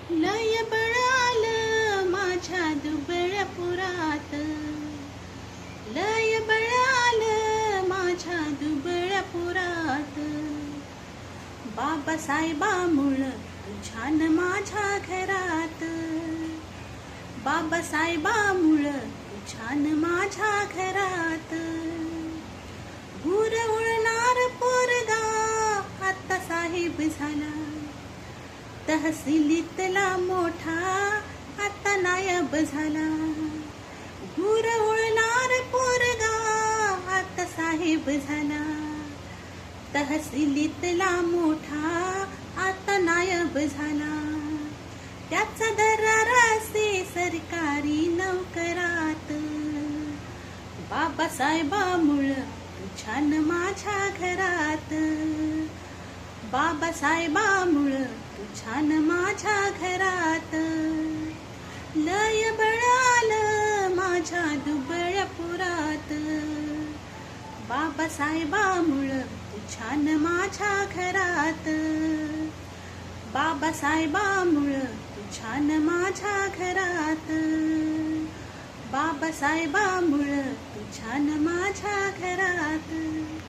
लय बळ आलं माझ्या दुबळ्या पुरात, लय बळ आलं माझ्या दुबळ्या पुरात. बाबासाहेबामुळं तू छान माझ्या घरात, बाबासाहेबामुळं तू छान माझ्या घरात. भूर उडणार पोरगा आता साहेब झाला, तहसीलीतला मोठा आता नायब झाला. भूर उडणार पोरगा आता साहेब झाला, तहसीलीतला मोठा आता नायब झाला. त्याचा दरार असे सरकारी नोकरात, बाबासाहेबामुळं तू छान माझ्या घरात, बाबासाहेबामुळं तू छान माझ्या घरात. लय बळ आलं माझ्या दुबळ्या पुरात, बाबासाहेबामुळं तू छान माझ्या घरात, बाबासाहेबामुळं तू छान माझ्या घरात, बाबासाहेबामुळं तू छान माझ्या घरात.